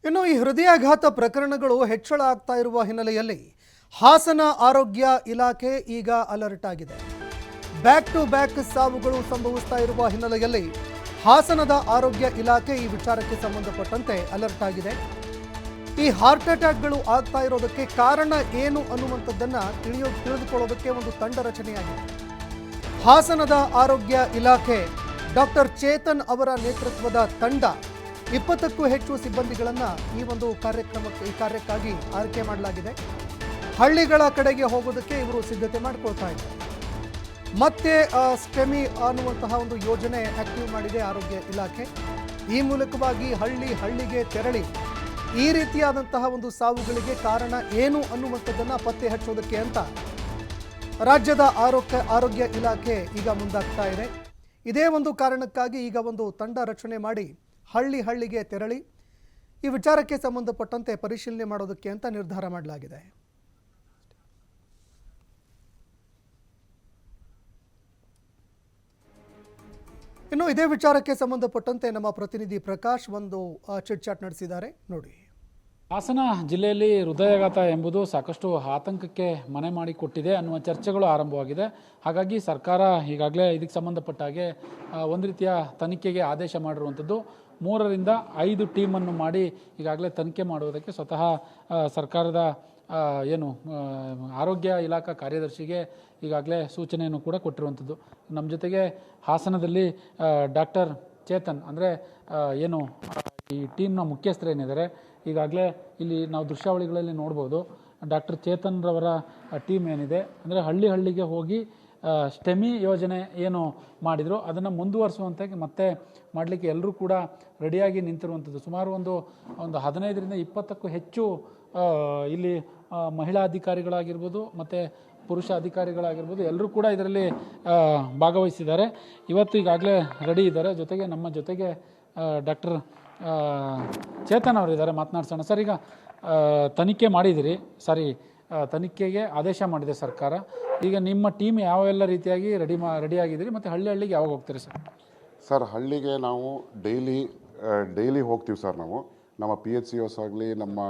ಇನ್ನು ಈ ಹೃದಯಾಘಾತ ಪ್ರಕರಣಗಳು ಹೆಚ್ಚಳ ಆಗ್ತಾ ಇರುವ ಹಿನ್ನೆಲೆಯಲ್ಲಿ ಹಾಸನ ಆರೋಗ್ಯ ಇಲಾಖೆ ಈಗ ಅಲರ್ಟ್ ಆಗಿದೆ. ಬ್ಯಾಕ್ ಟು ಬ್ಯಾಕ್ ಸಾವುಗಳು ಸಂಭವಿಸ್ತಾ ಇರುವ ಹಿನ್ನೆಲೆಯಲ್ಲಿ ಹಾಸನದ ಆರೋಗ್ಯ ಇಲಾಖೆ ಈ ವಿಚಾರಕ್ಕೆ ಸಂಬಂಧಪಟ್ಟಂತೆ ಅಲರ್ಟ್ ಆಗಿದೆ. ಈ ಹಾರ್ಟ್ ಅಟ್ಯಾಕ್ಗಳು ಆಗ್ತಾ ಇರೋದಕ್ಕೆ ಕಾರಣ ಏನು ಅನ್ನುವಂಥದ್ದನ್ನ ತಿಳಿದುಕೊಳ್ಳೋದಕ್ಕೆ ಒಂದು ತಂಡ ರಚನೆಯಾಗಿದೆ. ಹಾಸನದ ಆರೋಗ್ಯ ಇಲಾಖೆ ಡಾಕ್ಟರ್ ಚೇತನ್ ಅವರ ನೇತೃತ್ವದ ತಂಡ 20ಕ್ಕೂ ಹೆಚ್ಚು ಸಿಬ್ಬಂದಿಗಳನ್ನು ಈ ಒಂದು ಕಾರ್ಯಕ್ಕಾಗಿ ಆಯ್ಕೆ ಮಾಡಲಾಗಿದೆ. ಹಳ್ಳಿಗಳ ಕಡೆಗೆ ಹೋಗೋದಕ್ಕೆ ಇವರು ಸಿದ್ಧತೆ ಮಾಡಿಕೊಳ್ತಾ ಇದ್ದಾರೆ. ಮತ್ತೆ ಸ್ಟೆಮಿ ಅನ್ನುವಂತಹ ಒಂದು ಯೋಜನೆ ಆಕ್ಟಿವ್ ಮಾಡಿದೆ ಆರೋಗ್ಯ ಇಲಾಖೆ. ಈ ಮೂಲಕವಾಗಿ ಹಳ್ಳಿಗೆ ತೆರಳಿ ಈ ರೀತಿಯಾದಂತಹ ಒಂದು ಸಾವುಗಳಿಗೆ ಕಾರಣ ಏನು ಅನ್ನುವಂಥದ್ದನ್ನು ಪತ್ತೆ ಹಚ್ಚೋದಕ್ಕೆ ಅಂತ ರಾಜ್ಯದ ಆರೋಗ್ಯ ಇಲಾಖೆ ಈಗ ಮುಂದಾಗ್ತಾ ಇದೆ. ಇದೇ ಒಂದು ಕಾರಣಕ್ಕಾಗಿ ಈಗ ಒಂದು ತಂಡ ರಚನೆ ಮಾಡಿ ಹಳ್ಳಿಗೆ ತೆರಳಿ ಈ ವಿಚಾರಕ್ಕೆ ಸಂಬಂಧಪಟ್ಟಂತೆ ಪರಿಶೀಲನೆ ಮಾಡೋದಕ್ಕೆ ಅಂತ ನಿರ್ಧಾರ ಮಾಡಲಾಗಿದೆ. ಇನ್ನು ಇದೇ ವಿಚಾರಕ್ಕೆ ಸಂಬಂಧಪಟ್ಟಂತೆ ನಮ್ಮ ಪ್ರತಿನಿಧಿ ಪ್ರಕಾಶ್ ಒಂದು ಚಿಟ್ ಚಾಟ್ ನಡೆಸಿದ್ದಾರೆ, ನೋಡಿ. ಹಾಸನ ಜಿಲ್ಲೆಯಲ್ಲಿ ಹೃದಯಾಘಾತ ಎಂಬುದು ಸಾಕಷ್ಟು ಆತಂಕಕ್ಕೆ ಮನೆ ಮಾಡಿಕೊಟ್ಟಿದೆ ಅನ್ನುವ ಚರ್ಚೆಗಳು ಆರಂಭವಾಗಿದೆ. ಹಾಗಾಗಿ ಸರ್ಕಾರ ಈಗಾಗಲೇ ಇದಕ್ಕೆ ಸಂಬಂಧಪಟ್ಟ ಹಾಗೆ ಒಂದು ರೀತಿಯ ತನಿಖೆಗೆ ಆದೇಶ ಮಾಡಿರುವಂಥದ್ದು. 3ರಿಂದ 5 ಟೀಮನ್ನು ಮಾಡಿ ಈಗಾಗಲೇ ತನಿಖೆ ಮಾಡುವುದಕ್ಕೆ ಸ್ವತಃ ಸರ್ಕಾರದ ಆರೋಗ್ಯ ಇಲಾಖಾ ಕಾರ್ಯದರ್ಶಿಗೆ ಈಗಾಗಲೇ ಸೂಚನೆಯನ್ನು ಕೂಡ ಕೊಟ್ಟಿರುವಂಥದ್ದು. ನಮ್ಮ ಜೊತೆಗೆ ಹಾಸನದಲ್ಲಿ ಡಾಕ್ಟರ್ ಚೇತನ್ ಅಂದರೆ ಈ ಟೀಮ್ನ ಮುಖ್ಯಸ್ಥರೇನಿದ್ದಾರೆ, ಈಗಾಗಲೇ ಇಲ್ಲಿ ನಾವು ದೃಶ್ಯಾವಳಿಗಳಲ್ಲಿ ನೋಡ್ಬೋದು. ಡಾಕ್ಟರ್ ಚೇತನ್ ರವರ ಟೀಮ್ ಏನಿದೆ ಅಂದರೆ ಹಳ್ಳಿಗೆ ಹೋಗಿ ಸ್ಟೆಮಿ ಯೋಜನೆ ಏನು ಮಾಡಿದ್ರು ಅದನ್ನು ಮುಂದುವರಿಸುವಂತೆ ಮತ್ತೆ ಮಾಡಲಿಕ್ಕೆ ಎಲ್ಲರೂ ಕೂಡ ರೆಡಿಯಾಗಿ ನಿಂತಿರುವಂಥದ್ದು. ಸುಮಾರು ಒಂದು 15ರಿಂದ 20ಕ್ಕೂ ಹೆಚ್ಚು ಇಲ್ಲಿ ಮಹಿಳಾ ಅಧಿಕಾರಿಗಳಾಗಿರ್ಬೋದು ಮತ್ತು ಪುರುಷ ಅಧಿಕಾರಿಗಳಾಗಿರ್ಬೋದು ಎಲ್ಲರೂ ಕೂಡ ಇದರಲ್ಲಿ ಭಾಗವಹಿಸಿದ್ದಾರೆ. ಇವತ್ತು ಈಗಾಗಲೇ ರೆಡಿ ಇದ್ದಾರೆ. ನಮ್ಮ ಜೊತೆಗೆ ಡಾಕ್ಟರ್ ಚೇತನ್ ಅವರಿದ್ದಾರೆ, ಮಾತನಾಡ್ಸೋಣ. ಸರ್, ಈಗ ತನಿಖೆ ಮಾಡಿದಿರಿ, ತನಿಖೆಗೆ ಆದೇಶ ಮಾಡಿದೆ ಸರ್ಕಾರ. ಈಗ ನಿಮ್ಮ ಟೀಮ್ ಯಾವೆಲ್ಲ ರೀತಿಯಾಗಿ ರೆಡಿಯಾಗಿದ್ದೀರಿ ಮತ್ತು ಹಳ್ಳಿಗೆ ಯಾವಾಗ ಹೋಗ್ತೀರಿ ಸರ್? ಹಳ್ಳಿಗೆ ನಾವು ಡೈಲಿ ಹೋಗ್ತೀವಿ ಸರ್. ನಾವು ನಮ್ಮ PHCOs ಆಗಲಿ, ನಮ್ಮ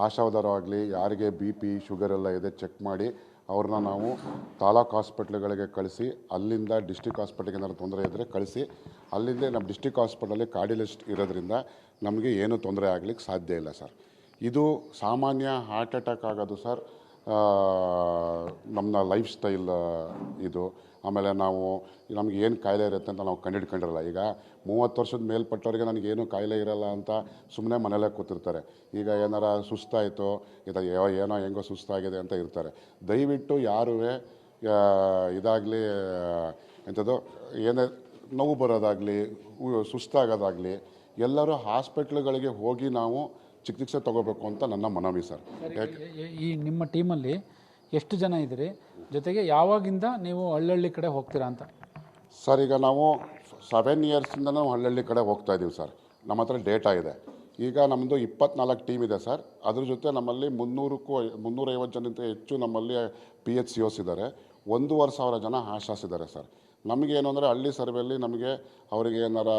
ಆಶಾವಾದರು ಆಗಲಿ, ಯಾರಿಗೆ BP ಶುಗರ್ ಎಲ್ಲ ಇದೆ ಚೆಕ್ ಮಾಡಿ ಅವ್ರನ್ನ ನಾವು ತಾಲೂಕು ಹಾಸ್ಪಿಟ್ಲ್ಗಳಿಗೆ ಕಳಿಸಿ, ಅಲ್ಲಿಂದ ಡಿಸ್ಟಿಕ್ ಹಾಸ್ಪಿಟ್ಲಿಗೆ ಏನಾದ್ರು ತೊಂದರೆ ಇದ್ದರೆ ಕಳಿಸಿ, ಅಲ್ಲಿಂದ ನಮ್ಮ ಡಿಸ್ಟಿಕ್ ಹಾಸ್ಪಿಟಲಲ್ಲಿ ಕಾರ್ಡಿಯಲಿಸ್ಟ್ ಇರೋದ್ರಿಂದ ನಮಗೆ ಏನೂ ತೊಂದರೆ ಆಗಲಿಕ್ಕೆ ಸಾಧ್ಯ ಇಲ್ಲ ಸರ್. ಇದು ಸಾಮಾನ್ಯ ಹಾರ್ಟ್ ಅಟ್ಯಾಕ್ ಆಗೋದು ಸರ್ ನಮ್ಮ ಲೈಫ್ ಸ್ಟೈಲ್ ಇದು. ಆಮೇಲೆ ನಮಗೆ ಏನು ಕಾಯಿಲೆ ಇರುತ್ತೆ ಅಂತ ನಾವು ಕಂಡಿರಲ್ಲ. ಈಗ 30 ವರ್ಷದ ಮೇಲ್ಪಟ್ಟವರಿಗೆ ನನಗೇನು ಕಾಯಿಲೆ ಇರಲ್ಲ ಅಂತ ಸುಮ್ಮನೆ ಮನೇಲೇ ಕೂತಿರ್ತಾರೆ. ಈಗ ಏನಾರ ಸುಸ್ತಾಯಿತು, ಹೆಂಗೋ ಸುಸ್ತಾಗಿದೆ ಅಂತ ಇರ್ತಾರೆ. ದಯವಿಟ್ಟು ಯಾರೂ ಇದಾಗಲಿ ಏನೇ ನೋವು ಬರೋದಾಗಲಿ, ಸುಸ್ತಾಗೋದಾಗಲಿ, ಎಲ್ಲರೂ ಹಾಸ್ಪಿಟ್ಲ್ಗಳಿಗೆ ಹೋಗಿ ನಾವು ಚಿಕಿತ್ಸೆ ತಗೋಬೇಕು ಅಂತ ನನ್ನ ಮನವಿ ಸರ್. ಈ ನಿಮ್ಮ ಟೀಮಲ್ಲಿ ಎಷ್ಟು ಜನ ಇದ್ದೀರಿ? ಜೊತೆಗೆ ಯಾವಾಗಿಂದ ನೀವು ಹಳ್ಳಿ ಕಡೆ ಹೋಗ್ತೀರಾ ಅಂತ? ಸರ್, ಈಗ ನಾವು 7 ಇಯರ್ಸಿಂದ ನಾವು ಹಳ್ಳಿ ಕಡೆ ಹೋಗ್ತಾ ಇದ್ದೀವಿ ಸರ್. ನಮ್ಮ ಹತ್ರ ಡೇಟಾ ಇದೆ. ಈಗ ನಮ್ಮದು 24 ಟೀಮ್ ಇದೆ ಸರ್. ಅದ್ರ ಜೊತೆ ನಮ್ಮಲ್ಲಿ 350 ಜನಕ್ಕಿಂತ ಹೆಚ್ಚು ನಮ್ಮಲ್ಲಿ PHCOs ಇದ್ದಾರೆ. 1,500 ಜನ ಆಶಾಸ್ ಇದ್ದಾರೆ ಸರ್. ನಮಗೇನು ಅಂದರೆ ಹಳ್ಳಿ ಸರ್ವೆಯಲ್ಲಿ ನಮಗೆ ಅವರಿಗೆ ಏನಾರ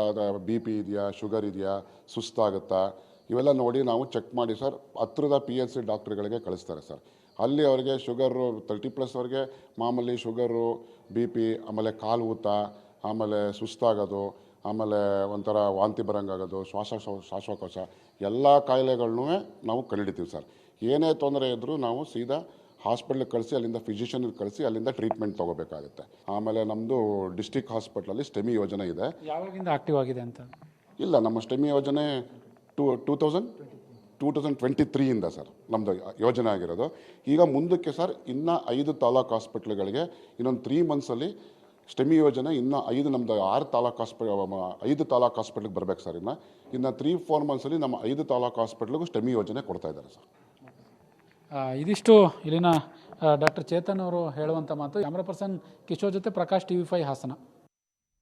BP ಇದೆಯಾ, ಶುಗರ್ ಇದೆಯಾ, ಸುಸ್ತಾಗುತ್ತಾ, ಇವೆಲ್ಲ ನೋಡಿ ನಾವು ಚೆಕ್ ಮಾಡಿ ಸರ್ ಹತ್ತಿರದ PHC ಡಾಕ್ಟ್ರುಗಳಿಗೆ ಕಳಿಸ್ತಾರೆ ಸರ್. ಅಲ್ಲಿ ಅವರಿಗೆ ಶುಗರು 30+ ಅವ್ರಿಗೆ ಮಾಮೂಲಿ ಶುಗರು, BP, ಆಮೇಲೆ ಕಾಲು ಊತ, ಆಮೇಲೆ ಸುಸ್ತಾಗೋದು, ಆಮೇಲೆ ಒಂಥರ ವಾಂತಿ ಬರೋಂಗಾಗೋದು, ಶ್ವಾಸಕೋಶ ಎಲ್ಲ ಕಾಯಿಲೆಗಳನ್ನೂ ನಾವು ಕಂಡುಹಿಡಿತೀವಿ ಸರ್. ಏನೇ ತೊಂದರೆ ಇದ್ದರೂ ನಾವು ಸೀದಾ ಹಾಸ್ಪಿಟ್ಲಿಗೆ ಕಳಿಸಿ, ಅಲ್ಲಿಂದ ಫಿಸಿಷಿಯನ್ಗೆ ಕಳಿಸಿ, ಅಲ್ಲಿಂದ ಟ್ರೀಟ್ಮೆಂಟ್ ತೊಗೋಬೇಕಾಗುತ್ತೆ. ಆಮೇಲೆ ನಮ್ಮದು ಡಿಸ್ಟಿಕ್ ಹಾಸ್ಪಿಟ್ಲಲ್ಲಿ ಸ್ಟೆಮಿ ಯೋಜನೆ ಇದೆ. ಯಾವಾಗಿಂದ ಆಕ್ಟಿವ್ ಆಗಿದೆ ಅಂತ? ಇಲ್ಲ, ನಮ್ಮ ಸ್ಟೆಮಿ ಯೋಜನೆ 2023ಇಂದ ಸರ್ ನಮ್ಮದು ಯೋಜನೆ ಆಗಿರೋದು. ಈಗ ಮುಂದಕ್ಕೆ ಸರ್ ಇನ್ನೂ 5 ತಾಲೂಕು ಹಾಸ್ಪಿಟ್ಲ್ಗಳಿಗೆ ಇನ್ನೊಂದು 3 ಮಂತ್ಸಲ್ಲಿ ಸ್ಟೆಮಿ ಯೋಜನೆ ಇನ್ನೂ 5 ನಮ್ಮದು 5 ತಾಲೂಕು ಹಾಸ್ಪಿಟ್ಲಿಗೆ ಬರಬೇಕು ಸರ್. ಇನ್ನು 3-4 ಮಂತ್ಸಲ್ಲಿ ನಮ್ಮ 5 ತಾಲೂಕು ಹಾಸ್ಪಿಟ್ಲಿಗೂ ಸ್ಟೆಮಿ ಯೋಜನೆ ಕೊಡ್ತಾ ಇದ್ದಾರೆ ಸರ್. ಇದಿಷ್ಟು ಇಲ್ಲಿನ ಡಾಕ್ಟರ್ ಚೇತನ್ ಅವರು ಹೇಳುವಂಥ ಮಾತು. ಕ್ಯಾಮ್ರಾ ಪರ್ಸನ್ ಕಿಶೋರ್ ಜೊತೆ ಪ್ರಕಾಶ್, TV5 ಹಾಸನ.